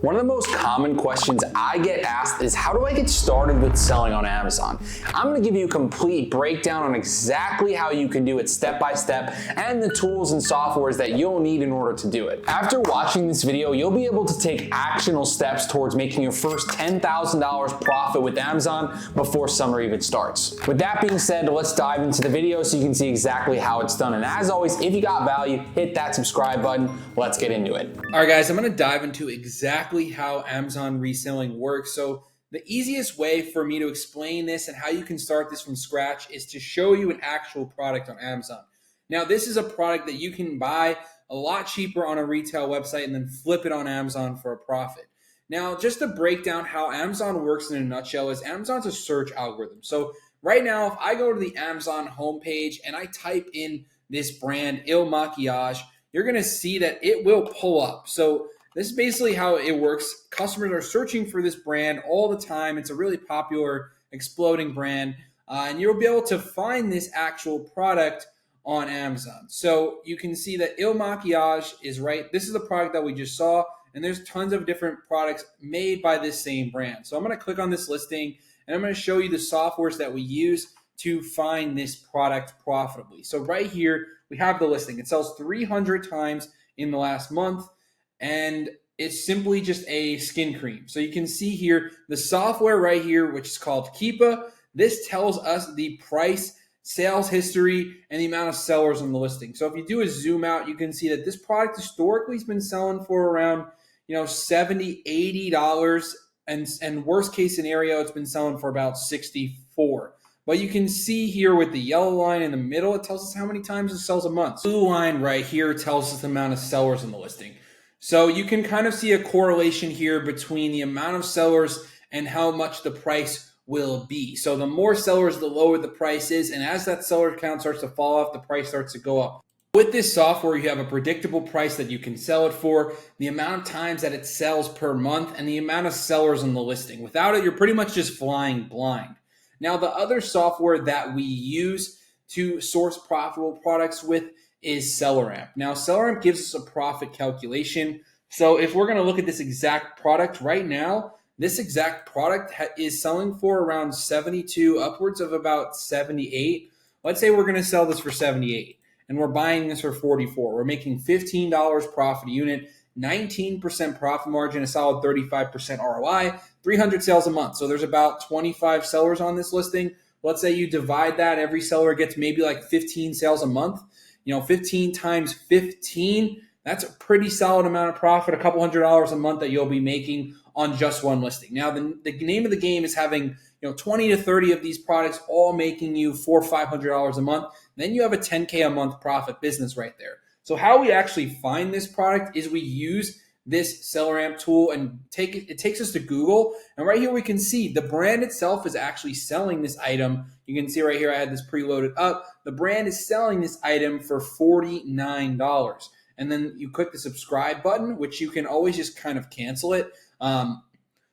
One of the most common questions I get asked is, how do I get started with selling on Amazon? I'm going to give you a complete breakdown on exactly how you can do it step by step and the tools and softwares that you'll need in order to do it. After watching this video, you'll be able to take actionable steps towards making your first $10,000 profit with Amazon before summer even starts. With that being said, let's dive into the video so you can see exactly how it's done. And as always, if you got value, hit that subscribe button. Let's get into it. All right, guys, I'm going to dive into exactly how Amazon reselling works. So the easiest way for me to explain this and how you can start this from scratch is to show you an actual product on Amazon. Now, this is a product that you can buy a lot cheaper on a retail website and then flip it on Amazon for a profit. Now, just to break down how Amazon works in a nutshell is Amazon's a search algorithm. So right now, if I go to the Amazon homepage and I type in this brand, Il Maquillage, you're going to see that it will pull up. So this is basically how it works. Customers are searching for this brand all the time. It's a really popular, exploding brand. And you'll be able to find this actual product on Amazon. So you can see that Il Maquillage is right. This is the product that we just saw. And there's tons of different products made by this same brand. So I'm going to click on this listing and I'm going to show you the softwares that we use to find this product profitably. So right here, we have the listing. It sells 300 times in the last month. And it's simply just a skin cream. So you can see here, the software right here, which is called Keepa. This tells us the price, sales history, and the amount of sellers on the listing. So if you do a zoom out, you can see that this product historically has been selling for around, $70, $80. And worst case scenario, it's been selling for about $64. But you can see here with the yellow line in the middle, it tells us how many times it sells a month. The blue line right here tells us the amount of sellers on the listing. So you can kind of see a correlation here between the amount of sellers and how much the price will be. So the more sellers, the lower the price is. And as that seller count starts to fall off, the price starts to go up. With this software, you have a predictable price that you can sell it for, the amount of times that it sells per month, and the amount of sellers on the listing. Without it, you're pretty much just flying blind. Now, the other software that we use to source profitable products with is SellerAmp. Now, SellerAmp gives us a profit calculation. So if we're going to look at this exact product right now, this exact product is selling for around 72, upwards of about 78. Let's say we're going to sell this for 78 and we're buying this for 44. We're making $15 profit a unit, 19% profit margin, a solid 35% ROI, 300 sales a month. So there's about 25 sellers on this listing. Let's say you divide that, every seller gets maybe like 15 sales a month. 15 times 15, that's a pretty solid amount of profit, a couple $100 a month that you'll be making on just one listing. Now, the name of the game is having 20 to 30 of these products all making you $400 or $500 a month. Then you have a 10K a month profit business right there. So how we actually find this product is we use this SellerAmp tool and it takes us to Google. And right here we can see the brand itself is actually selling this item. You can see right here I had this preloaded up. The brand is selling this item for $49. And then you click the subscribe button, which you can always just kind of cancel it.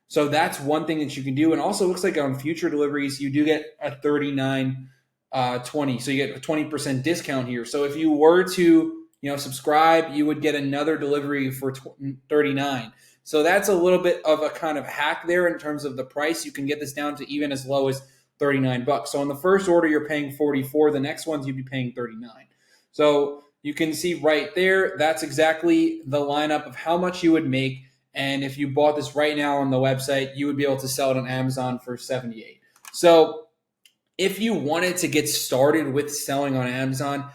So that's one thing that you can do. And also it looks like on future deliveries, you do get a $39.20. So you get a 20% discount here. So if you were to subscribe, you would get another delivery for $39. So that's a little bit of a kind of hack there in terms of the price. You can get this down to even as low as $39. So on the first order, you're paying $44. The next ones you'd be paying $39. So you can see right there, that's exactly the lineup of how much you would make. And if you bought this right now on the website, you would be able to sell it on Amazon for $78. So if you wanted to get started with selling on Amazon,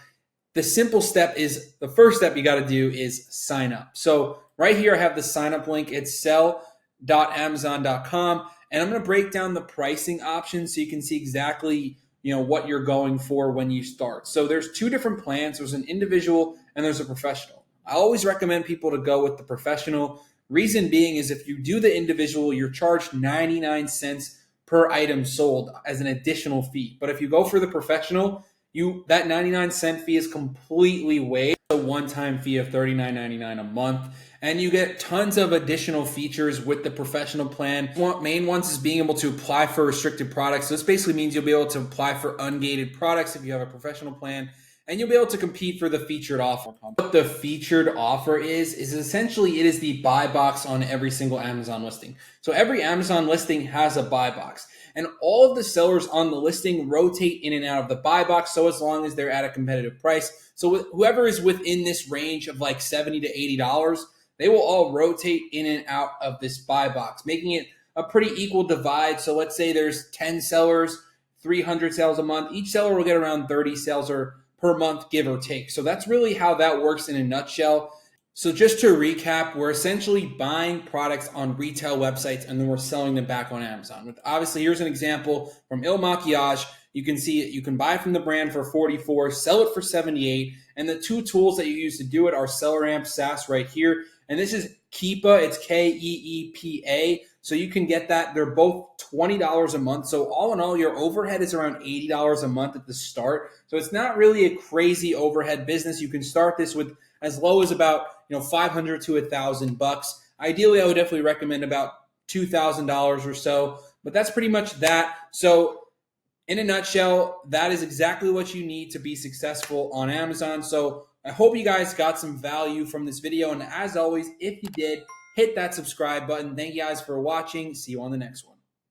the simple step is, the first step you got to do is sign up. So right here, I have the sign up link. It's sell.amazon.com. And I'm going to break down the pricing options so you can see exactly, what you're going for when you start. So there's two different plans. There's an individual and there's a professional. I always recommend people to go with the professional. Reason being is if you do the individual, you're charged 99 cents per item sold as an additional fee. But if you go for the professional, that 99-cent fee is completely waived. A one-time fee of $39.99 a month. And you get tons of additional features with the professional plan. One main ones is being able to apply for restricted products. So this basically means you'll be able to apply for ungated products if you have a professional plan. and you'll be able to compete for the featured offer. What the featured offer is essentially it is the buy box on every single Amazon listing. So every Amazon listing has a buy box, and all of the sellers on the listing rotate in and out of the buy box. So as long as they're at a competitive price, so whoever is within this range of like $70 to $80, they will all rotate in and out of this buy box, making it a pretty equal divide. So let's say there's 10 sellers, 300 sales a month. Each seller will get around 30 sales per month, give or take. So that's really how that works in a nutshell. So just to recap, we're essentially buying products on retail websites and then we're selling them back on Amazon. Obviously, here's an example from Il Maquillage. You can see it. You can buy from the brand for 44, sell it for 78. And the two tools that you use to do it are SellerAmp SaaS right here. And this is Keepa. It's Keepa. So you can get that. They're both $20 a month. So all in all, your overhead is around $80 a month at the start. So it's not really a crazy overhead business. You can start this with as low as about $500 to $1,000. Ideally, I would definitely recommend about $2,000 or so. But that's pretty much that. So in a nutshell, that is exactly what you need to be successful on Amazon. So I hope you guys got some value from this video. And as always, if you did, hit that subscribe button. Thank you guys for watching. See you on the next one.